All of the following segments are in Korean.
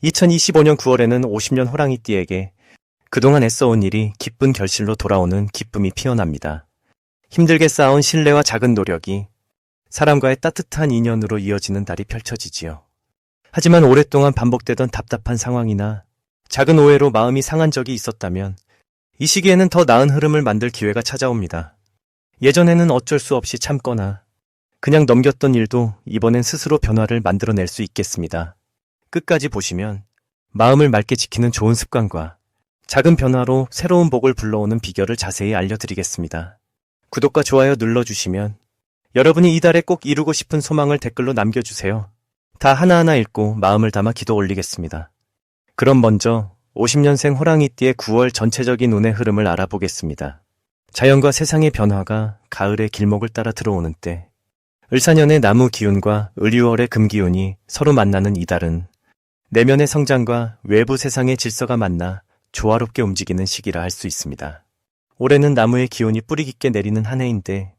2025년 9월에는 50년 호랑이띠에게 그동안 애써온 일이 기쁜 결실로 돌아오는 기쁨이 피어납니다. 힘들게 쌓아온 신뢰와 작은 노력이 사람과의 따뜻한 인연으로 이어지는 달이 펼쳐지지요. 하지만 오랫동안 반복되던 답답한 상황이나 작은 오해로 마음이 상한 적이 있었다면 이 시기에는 더 나은 흐름을 만들 기회가 찾아옵니다. 예전에는 어쩔 수 없이 참거나 그냥 넘겼던 일도 이번엔 스스로 변화를 만들어낼 수 있겠습니다. 끝까지 보시면 마음을 맑게 지키는 좋은 습관과 작은 변화로 새로운 복을 불러오는 비결을 자세히 알려드리겠습니다. 구독과 좋아요 눌러주시면 여러분이 이달에 꼭 이루고 싶은 소망을 댓글로 남겨주세요. 다 하나하나 읽고 마음을 담아 기도 올리겠습니다. 그럼 먼저 50년생 호랑이띠의 9월 전체적인 운의 흐름을 알아보겠습니다. 자연과 세상의 변화가 가을의 길목을 따라 들어오는 때, 을사년의 나무 기운과 을유월의 금 기운이 서로 만나는 이달은 내면의 성장과 외부 세상의 질서가 만나 조화롭게 움직이는 시기라 할 수 있습니다. 올해는 나무의 기운이 뿌리 깊게 내리는 한 해인데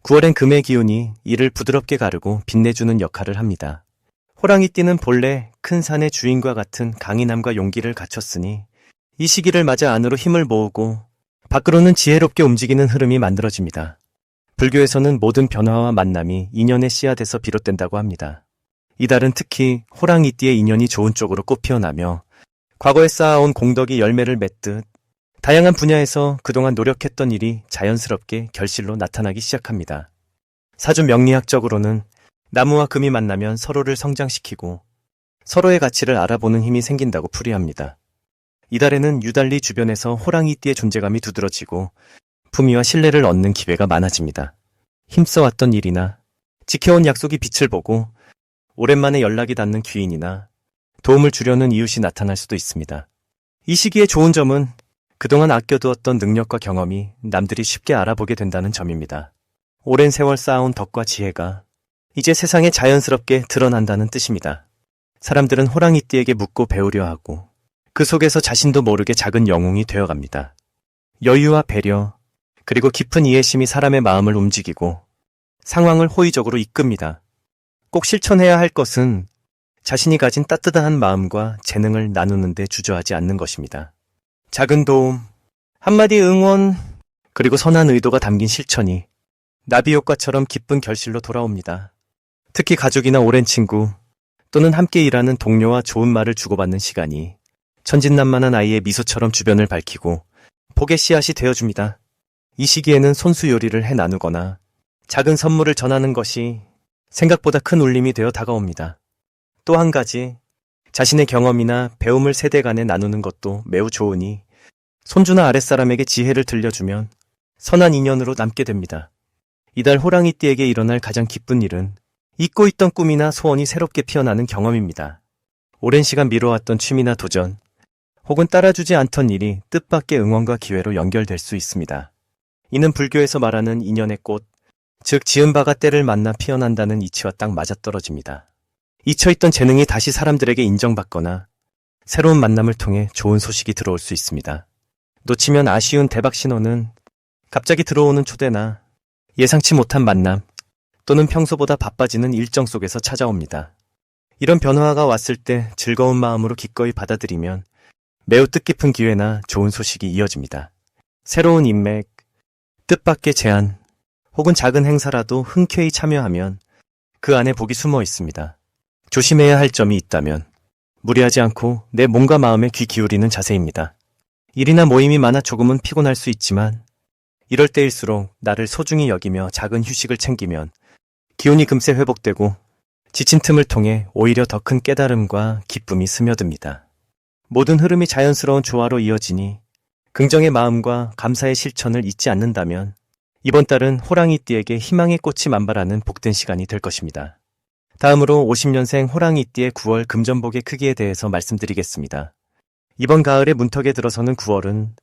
9월엔 금의 기운이 이를 부드럽게 가르고 빛내주는 역할을 합니다. 호랑이띠는 본래 큰 산의 주인과 같은 강인함과 용기를 갖췄으니 이 시기를 맞아 안으로 힘을 모으고 밖으로는 지혜롭게 움직이는 흐름이 만들어집니다. 불교에서는 모든 변화와 만남이 인연의 씨앗에서 비롯된다고 합니다. 이달은 특히 호랑이띠의 인연이 좋은 쪽으로 꽃피어나며 과거에 쌓아온 공덕이 열매를 맺듯 다양한 분야에서 그동안 노력했던 일이 자연스럽게 결실로 나타나기 시작합니다. 사주 명리학적으로는 나무와 금이 만나면 서로를 성장시키고 서로의 가치를 알아보는 힘이 생긴다고 풀이합니다. 이달에는 유달리 주변에서 호랑이띠의 존재감이 두드러지고 품위와 신뢰를 얻는 기회가 많아집니다. 힘써왔던 일이나 지켜온 약속이 빛을 보고 오랜만에 연락이 닿는 귀인이나 도움을 주려는 이웃이 나타날 수도 있습니다. 이 시기의 좋은 점은 그동안 아껴두었던 능력과 경험이 남들이 쉽게 알아보게 된다는 점입니다. 오랜 세월 쌓아온 덕과 지혜가 이제 세상에 자연스럽게 드러난다는 뜻입니다. 사람들은 호랑이띠에게 묻고 배우려 하고 그 속에서 자신도 모르게 작은 영웅이 되어갑니다. 여유와 배려, 그리고 깊은 이해심이 사람의 마음을 움직이고 상황을 호의적으로 이끕니다. 꼭 실천해야 할 것은 자신이 가진 따뜻한 마음과 재능을 나누는 데 주저하지 않는 것입니다. 작은 도움, 한마디 응원, 그리고 선한 의도가 담긴 실천이 나비 효과처럼 기쁜 결실로 돌아옵니다. 특히 가족이나 오랜 친구 또는 함께 일하는 동료와 좋은 말을 주고받는 시간이 천진난만한 아이의 미소처럼 주변을 밝히고 복의 씨앗이 되어줍니다. 이 시기에는 손수 요리를 해 나누거나 작은 선물을 전하는 것이 생각보다 큰 울림이 되어 다가옵니다. 또 한 가지, 자신의 경험이나 배움을 세대 간에 나누는 것도 매우 좋으니 손주나 아랫사람에게 지혜를 들려주면 선한 인연으로 남게 됩니다. 이달 호랑이띠에게 일어날 가장 기쁜 일은 잊고 있던 꿈이나 소원이 새롭게 피어나는 경험입니다. 오랜 시간 미뤄왔던 취미나 도전, 혹은 따라주지 않던 일이 뜻밖의 응원과 기회로 연결될 수 있습니다. 이는 불교에서 말하는 인연의 꽃, 즉 지은 바가 때를 만나 피어난다는 이치와 딱 맞아떨어집니다. 잊혀있던 재능이 다시 사람들에게 인정받거나 새로운 만남을 통해 좋은 소식이 들어올 수 있습니다. 놓치면 아쉬운 대박 신호는 갑자기 들어오는 초대나 예상치 못한 만남 또는 평소보다 바빠지는 일정 속에서 찾아옵니다. 이런 변화가 왔을 때 즐거운 마음으로 기꺼이 받아들이면 매우 뜻깊은 기회나 좋은 소식이 이어집니다. 새로운 인맥, 뜻밖의 제안, 혹은 작은 행사라도 흔쾌히 참여하면 그 안에 복이 숨어 있습니다. 조심해야 할 점이 있다면 무리하지 않고 내 몸과 마음에 귀 기울이는 자세입니다. 일이나 모임이 많아 조금은 피곤할 수 있지만 이럴 때일수록 나를 소중히 여기며 작은 휴식을 챙기면 기운이 금세 회복되고 지친 틈을 통해 오히려 더 큰 깨달음과 기쁨이 스며듭니다. 모든 흐름이 자연스러운 조화로 이어지니 긍정의 마음과 감사의 실천을 잊지 않는다면 이번 달은 호랑이띠에게 희망의 꽃이 만발하는 복된 시간이 될 것입니다. 다음으로 50년생 호랑이띠의 9월 금전복의 크기에 대해서 말씀드리겠습니다. 이번 가을의 문턱에 들어서는 9월은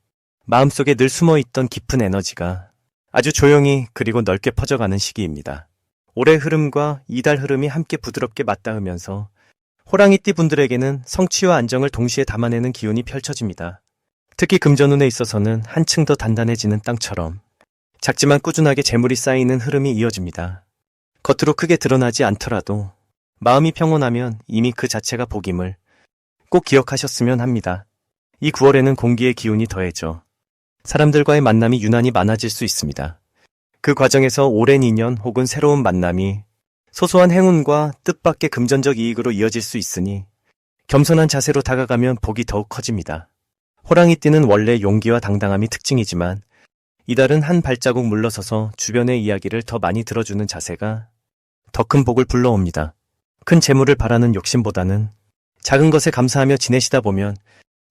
마음속에 늘 숨어있던 깊은 에너지가 아주 조용히 그리고 넓게 퍼져가는 시기입니다. 올해 흐름과 이달 흐름이 함께 부드럽게 맞닿으면서 호랑이띠 분들에게는 성취와 안정을 동시에 담아내는 기운이 펼쳐집니다. 특히 금전운에 있어서는 한층 더 단단해지는 땅처럼 작지만 꾸준하게 재물이 쌓이는 흐름이 이어집니다. 겉으로 크게 드러나지 않더라도 마음이 평온하면 이미 그 자체가 복임을 꼭 기억하셨으면 합니다. 이 9월에는 공기의 기운이 더해져 사람들과의 만남이 유난히 많아질 수 있습니다. 그 과정에서 오랜 인연 혹은 새로운 만남이 소소한 행운과 뜻밖의 금전적 이익으로 이어질 수 있으니 겸손한 자세로 다가가면 복이 더욱 커집니다. 호랑이띠는 원래 용기와 당당함이 특징이지만 이달은 한 발자국 물러서서 주변의 이야기를 더 많이 들어주는 자세가 더 큰 복을 불러옵니다. 큰 재물을 바라는 욕심보다는 작은 것에 감사하며 지내시다 보면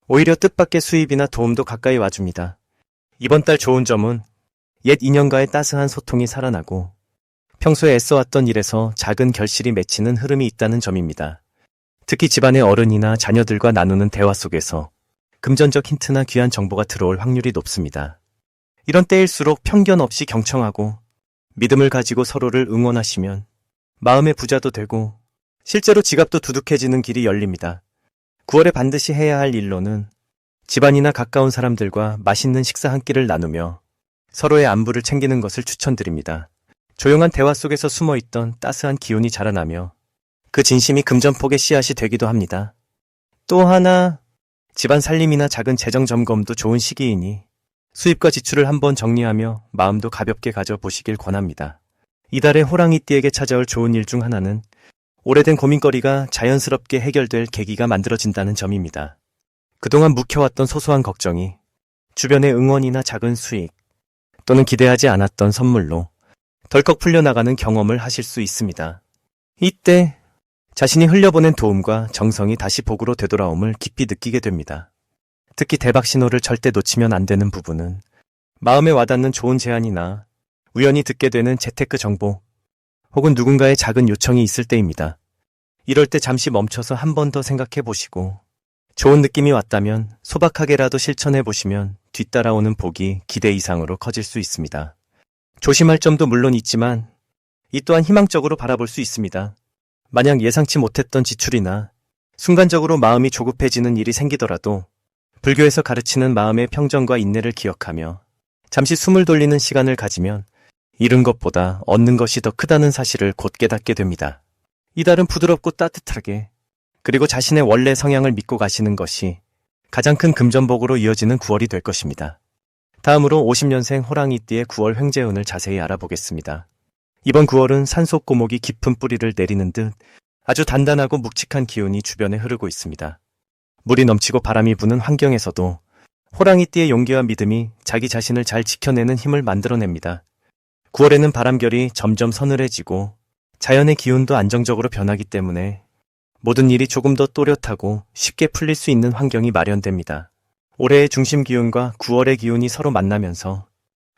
오히려 뜻밖의 수입이나 도움도 가까이 와줍니다. 이번 달 좋은 점은 옛 인연과의 따스한 소통이 살아나고 평소에 애써왔던 일에서 작은 결실이 맺히는 흐름이 있다는 점입니다. 특히 집안의 어른이나 자녀들과 나누는 대화 속에서 금전적 힌트나 귀한 정보가 들어올 확률이 높습니다. 이런 때일수록 편견 없이 경청하고 믿음을 가지고 서로를 응원하시면 마음의 부자도 되고 실제로 지갑도 두둑해지는 길이 열립니다. 9월에 반드시 해야 할 일로는 집안이나 가까운 사람들과 맛있는 식사 한 끼를 나누며 서로의 안부를 챙기는 것을 추천드립니다. 조용한 대화 속에서 숨어있던 따스한 기운이 자라나며 그 진심이 금전폭의 씨앗이 되기도 합니다. 또 하나, 집안 살림이나 작은 재정 점검도 좋은 시기이니 수입과 지출을 한번 정리하며 마음도 가볍게 가져보시길 권합니다. 이달의 호랑이띠에게 찾아올 좋은 일 중 하나는 오래된 고민거리가 자연스럽게 해결될 계기가 만들어진다는 점입니다. 그동안 묵혀왔던 소소한 걱정이 주변의 응원이나 작은 수익 또는 기대하지 않았던 선물로 덜컥 풀려나가는 경험을 하실 수 있습니다. 이때 자신이 흘려보낸 도움과 정성이 다시 복으로 되돌아옴을 깊이 느끼게 됩니다. 특히 대박 신호를 절대 놓치면 안 되는 부분은 마음에 와닿는 좋은 제안이나 우연히 듣게 되는 재테크 정보 혹은 누군가의 작은 요청이 있을 때입니다. 이럴 때 잠시 멈춰서 한 번 더 생각해 보시고 좋은 느낌이 왔다면 소박하게라도 실천해 보시면 뒤따라오는 복이 기대 이상으로 커질 수 있습니다. 조심할 점도 물론 있지만 이 또한 희망적으로 바라볼 수 있습니다. 만약 예상치 못했던 지출이나 순간적으로 마음이 조급해지는 일이 생기더라도 불교에서 가르치는 마음의 평정과 인내를 기억하며 잠시 숨을 돌리는 시간을 가지면 잃은 것보다 얻는 것이 더 크다는 사실을 곧 깨닫게 됩니다. 이달은 부드럽고 따뜻하게 그리고 자신의 원래 성향을 믿고 가시는 것이 가장 큰 금전복으로 이어지는 9월이 될 것입니다. 다음으로 50년생 호랑이띠의 9월 횡재운을 자세히 알아보겠습니다. 이번 9월은 산속고목이 깊은 뿌리를 내리는 듯 아주 단단하고 묵직한 기운이 주변에 흐르고 있습니다. 물이 넘치고 바람이 부는 환경에서도 호랑이띠의 용기와 믿음이 자기 자신을 잘 지켜내는 힘을 만들어냅니다. 9월에는 바람결이 점점 서늘해지고 자연의 기운도 안정적으로 변하기 때문에 모든 일이 조금 더 또렷하고 쉽게 풀릴 수 있는 환경이 마련됩니다. 올해의 중심 기운과 9월의 기운이 서로 만나면서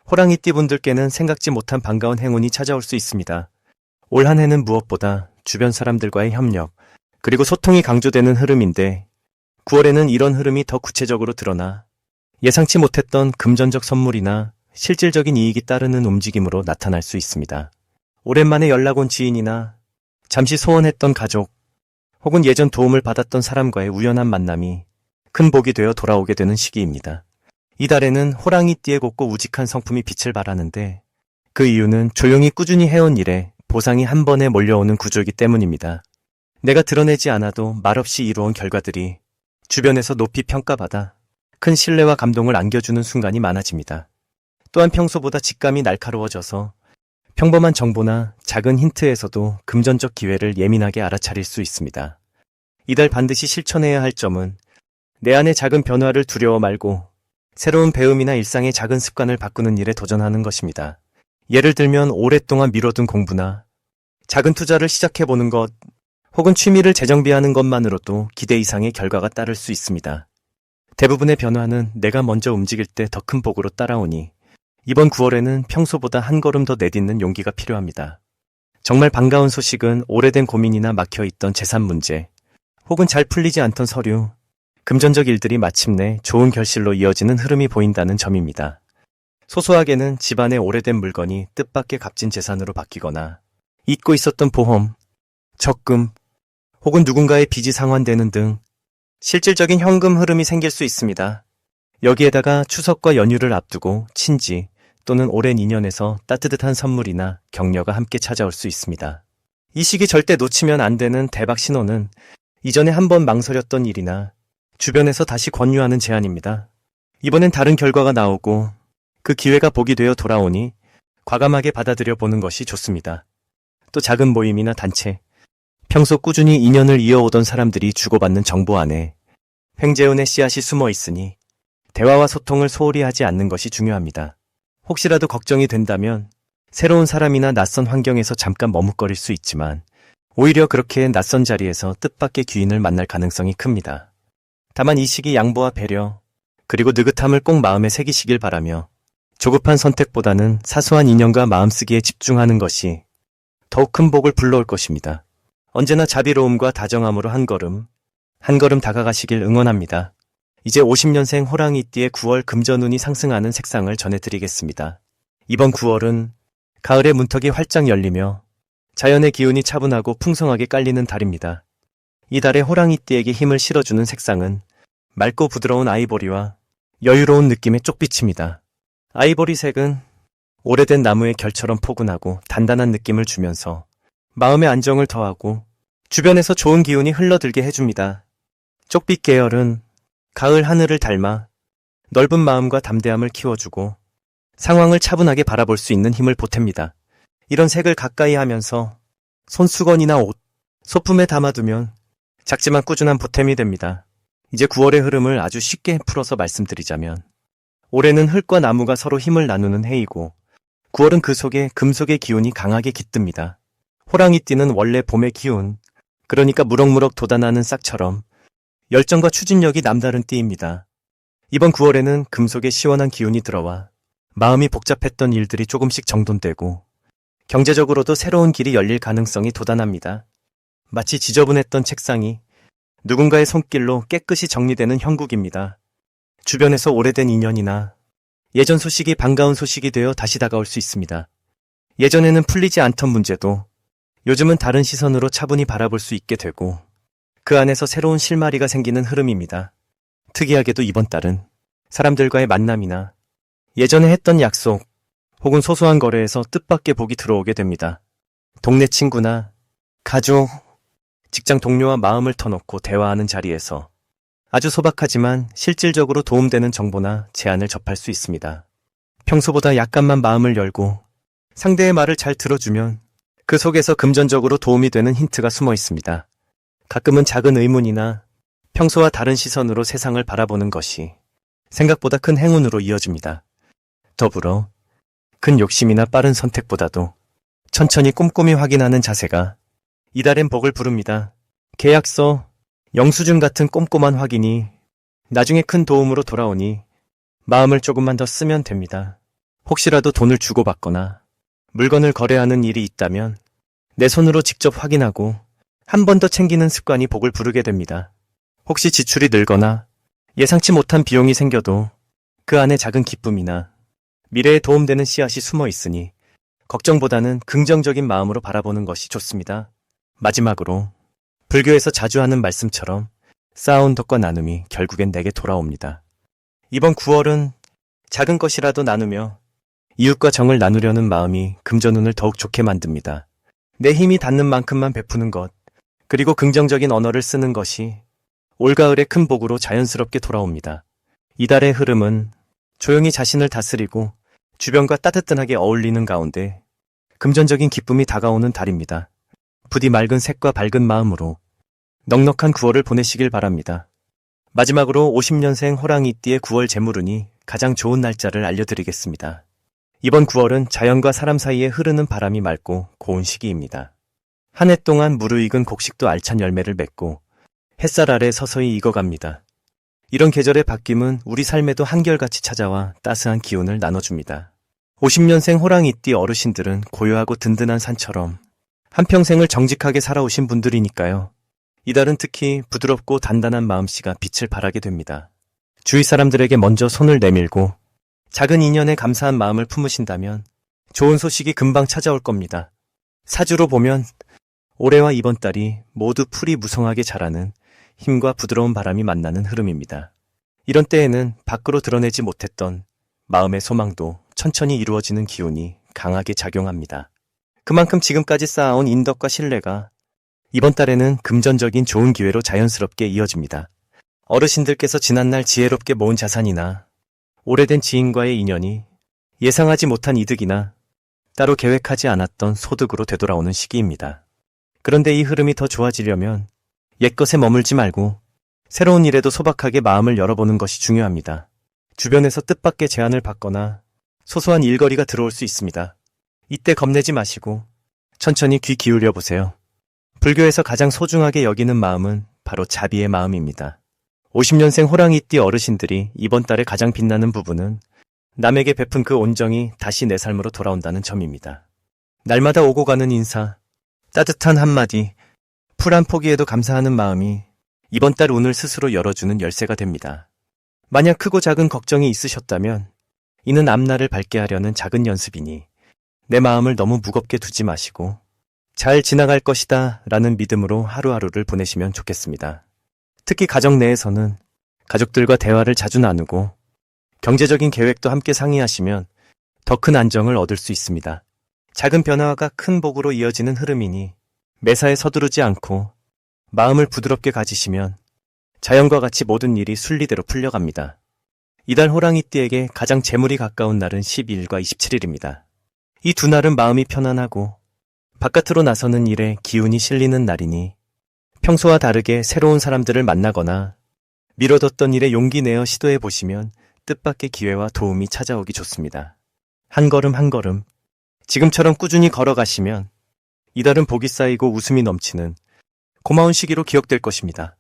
호랑이띠 분들께는 생각지 못한 반가운 행운이 찾아올 수 있습니다. 올 한 해는 무엇보다 주변 사람들과의 협력, 그리고 소통이 강조되는 흐름인데 9월에는 이런 흐름이 더 구체적으로 드러나 예상치 못했던 금전적 선물이나 실질적인 이익이 따르는 움직임으로 나타날 수 있습니다. 오랜만에 연락 온 지인이나 잠시 소원했던 가족, 혹은 예전 도움을 받았던 사람과의 우연한 만남이 큰 복이 되어 돌아오게 되는 시기입니다. 이달에는 호랑이띠에 곱고 우직한 성품이 빛을 발하는데 그 이유는 조용히 꾸준히 해온 일에 보상이 한 번에 몰려오는 구조이기 때문입니다. 내가 드러내지 않아도 말없이 이루어온 결과들이 주변에서 높이 평가받아 큰 신뢰와 감동을 안겨주는 순간이 많아집니다. 또한 평소보다 직감이 날카로워져서 평범한 정보나 작은 힌트에서도 금전적 기회를 예민하게 알아차릴 수 있습니다. 이달 반드시 실천해야 할 점은 내 안의 작은 변화를 두려워 말고 새로운 배움이나 일상의 작은 습관을 바꾸는 일에 도전하는 것입니다. 예를 들면 오랫동안 미뤄둔 공부나 작은 투자를 시작해보는 것, 혹은 취미를 재정비하는 것만으로도 기대 이상의 결과가 따를 수 있습니다. 대부분의 변화는 내가 먼저 움직일 때 더 큰 복으로 따라오니 이번 9월에는 평소보다 한 걸음 더 내딛는 용기가 필요합니다. 정말 반가운 소식은 오래된 고민이나 막혀있던 재산 문제, 혹은 잘 풀리지 않던 서류, 금전적 일들이 마침내 좋은 결실로 이어지는 흐름이 보인다는 점입니다. 소소하게는 집안의 오래된 물건이 뜻밖의 값진 재산으로 바뀌거나 잊고 있었던 보험, 적금, 혹은 누군가의 빚이 상환되는 등 실질적인 현금 흐름이 생길 수 있습니다. 여기에다가 추석과 연휴를 앞두고 친지 또는 오랜 인연에서 따뜻한 선물이나 격려가 함께 찾아올 수 있습니다. 이 시기 절대 놓치면 안 되는 대박 신호는 이전에 한번 망설였던 일이나 주변에서 다시 권유하는 제안입니다. 이번엔 다른 결과가 나오고 그 기회가 복이 되어 돌아오니 과감하게 받아들여 보는 것이 좋습니다. 또 작은 모임이나 단체, 평소 꾸준히 인연을 이어오던 사람들이 주고받는 정보 안에 횡재운의 씨앗이 숨어 있으니 대화와 소통을 소홀히 하지 않는 것이 중요합니다. 혹시라도 걱정이 된다면 새로운 사람이나 낯선 환경에서 잠깐 머뭇거릴 수 있지만 오히려 그렇게 낯선 자리에서 뜻밖의 귀인을 만날 가능성이 큽니다. 다만 이 시기 양보와 배려, 그리고 느긋함을 꼭 마음에 새기시길 바라며 조급한 선택보다는 사소한 인연과 마음쓰기에 집중하는 것이 더욱 큰 복을 불러올 것입니다. 언제나 자비로움과 다정함으로 한 걸음 다가가시길 응원합니다. 이제 50년생 호랑이띠의 9월 금전운이 상승하는 색상을 전해드리겠습니다. 이번 9월은 가을의 문턱이 활짝 열리며 자연의 기운이 차분하고 풍성하게 깔리는 달입니다. 이 달에 호랑이띠에게 힘을 실어주는 색상은 맑고 부드러운 아이보리와 여유로운 느낌의 쪽빛입니다. 아이보리색은 오래된 나무의 결처럼 포근하고 단단한 느낌을 주면서 마음의 안정을 더하고 주변에서 좋은 기운이 흘러들게 해줍니다. 쪽빛 계열은 가을 하늘을 닮아 넓은 마음과 담대함을 키워주고 상황을 차분하게 바라볼 수 있는 힘을 보탭니다. 이런 색을 가까이 하면서 손수건이나 옷, 소품에 담아두면 작지만 꾸준한 보탬이 됩니다. 이제 9월의 흐름을 아주 쉽게 풀어서 말씀드리자면 올해는 흙과 나무가 서로 힘을 나누는 해이고 9월은 그 속에 금속의 기운이 강하게 깃듭니다. 호랑이띠는 원래 봄의 기운, 그러니까 무럭무럭 돋아나는 싹처럼 열정과 추진력이 남다른 띠입니다. 이번 9월에는 금속의 시원한 기운이 들어와 마음이 복잡했던 일들이 조금씩 정돈되고 경제적으로도 새로운 길이 열릴 가능성이 돋아납니다. 마치 지저분했던 책상이 누군가의 손길로 깨끗이 정리되는 형국입니다. 주변에서 오래된 인연이나 예전 소식이 반가운 소식이 되어 다시 다가올 수 있습니다. 예전에는 풀리지 않던 문제도 요즘은 다른 시선으로 차분히 바라볼 수 있게 되고 그 안에서 새로운 실마리가 생기는 흐름입니다. 특이하게도 이번 달은 사람들과의 만남이나 예전에 했던 약속 혹은 소소한 거래에서 뜻밖의 복이 들어오게 됩니다. 동네 친구나 가족, 직장 동료와 마음을 터놓고 대화하는 자리에서 아주 소박하지만 실질적으로 도움되는 정보나 제안을 접할 수 있습니다. 평소보다 약간만 마음을 열고 상대의 말을 잘 들어주면 그 속에서 금전적으로 도움이 되는 힌트가 숨어 있습니다. 가끔은 작은 의문이나 평소와 다른 시선으로 세상을 바라보는 것이 생각보다 큰 행운으로 이어집니다. 더불어 큰 욕심이나 빠른 선택보다도 천천히 꼼꼼히 확인하는 자세가 이달엔 복을 부릅니다. 계약서, 영수증 같은 꼼꼼한 확인이 나중에 큰 도움으로 돌아오니 마음을 조금만 더 쓰면 됩니다. 혹시라도 돈을 주고받거나 물건을 거래하는 일이 있다면 내 손으로 직접 확인하고 한 번 더 챙기는 습관이 복을 부르게 됩니다. 혹시 지출이 늘거나 예상치 못한 비용이 생겨도 그 안에 작은 기쁨이나 미래에 도움되는 씨앗이 숨어 있으니 걱정보다는 긍정적인 마음으로 바라보는 것이 좋습니다. 마지막으로 불교에서 자주 하는 말씀처럼 쌓아온 덕과 나눔이 결국엔 내게 돌아옵니다. 이번 9월은 작은 것이라도 나누며 이웃과 정을 나누려는 마음이 금전운을 더욱 좋게 만듭니다. 내 힘이 닿는 만큼만 베푸는 것, 그리고 긍정적인 언어를 쓰는 것이 올가을의 큰 복으로 자연스럽게 돌아옵니다. 이달의 흐름은 조용히 자신을 다스리고 주변과 따뜻하게 어울리는 가운데 금전적인 기쁨이 다가오는 달입니다. 부디 맑은 색과 밝은 마음으로 넉넉한 9월을 보내시길 바랍니다. 마지막으로 50년생 호랑이띠의 9월 재물운이 가장 좋은 날짜를 알려드리겠습니다. 이번 9월은 자연과 사람 사이에 흐르는 바람이 맑고 고운 시기입니다. 한 해 동안 무르익은 곡식도 알찬 열매를 맺고 햇살 아래 서서히 익어갑니다. 이런 계절의 바뀜은 우리 삶에도 한결같이 찾아와 따스한 기운을 나눠줍니다. 50년생 호랑이띠 어르신들은 고요하고 든든한 산처럼 한평생을 정직하게 살아오신 분들이니까요. 이달은 특히 부드럽고 단단한 마음씨가 빛을 발하게 됩니다. 주위 사람들에게 먼저 손을 내밀고 작은 인연에 감사한 마음을 품으신다면 좋은 소식이 금방 찾아올 겁니다. 사주로 보면 올해와 이번 달이 모두 풀이 무성하게 자라는 힘과 부드러운 바람이 만나는 흐름입니다. 이런 때에는 밖으로 드러내지 못했던 마음의 소망도 천천히 이루어지는 기운이 강하게 작용합니다. 그만큼 지금까지 쌓아온 인덕과 신뢰가 이번 달에는 금전적인 좋은 기회로 자연스럽게 이어집니다. 어르신들께서 지난날 지혜롭게 모은 자산이나 오래된 지인과의 인연이 예상하지 못한 이득이나 따로 계획하지 않았던 소득으로 되돌아오는 시기입니다. 그런데 이 흐름이 더 좋아지려면 옛것에 머물지 말고 새로운 일에도 소박하게 마음을 열어보는 것이 중요합니다. 주변에서 뜻밖의 제안을 받거나 소소한 일거리가 들어올 수 있습니다. 이때 겁내지 마시고 천천히 귀 기울여 보세요. 불교에서 가장 소중하게 여기는 마음은 바로 자비의 마음입니다. 50년생 호랑이띠 어르신들이 이번 달에 가장 빛나는 부분은 남에게 베푼 그 온정이 다시 내 삶으로 돌아온다는 점입니다. 날마다 오고 가는 인사, 따뜻한 한마디, 풀 한 포기에도 감사하는 마음이 이번 달 운을 스스로 열어주는 열쇠가 됩니다. 만약 크고 작은 걱정이 있으셨다면 이는 앞날을 밝게 하려는 작은 연습이니 내 마음을 너무 무겁게 두지 마시고 잘 지나갈 것이다 라는 믿음으로 하루하루를 보내시면 좋겠습니다. 특히 가정 내에서는 가족들과 대화를 자주 나누고 경제적인 계획도 함께 상의하시면 더 큰 안정을 얻을 수 있습니다. 작은 변화가 큰 복으로 이어지는 흐름이니 매사에 서두르지 않고 마음을 부드럽게 가지시면 자연과 같이 모든 일이 순리대로 풀려갑니다. 이달 호랑이띠에게 가장 재물이 가까운 날은 12일과 27일입니다. 이 두 날은 마음이 편안하고 바깥으로 나서는 일에 기운이 실리는 날이니 평소와 다르게 새로운 사람들을 만나거나 미뤄뒀던 일에 용기 내어 시도해 보시면 뜻밖의 기회와 도움이 찾아오기 좋습니다. 한 걸음 한 걸음 지금처럼 꾸준히 걸어가시면 이달은 복이 쌓이고 웃음이 넘치는 고마운 시기로 기억될 것입니다.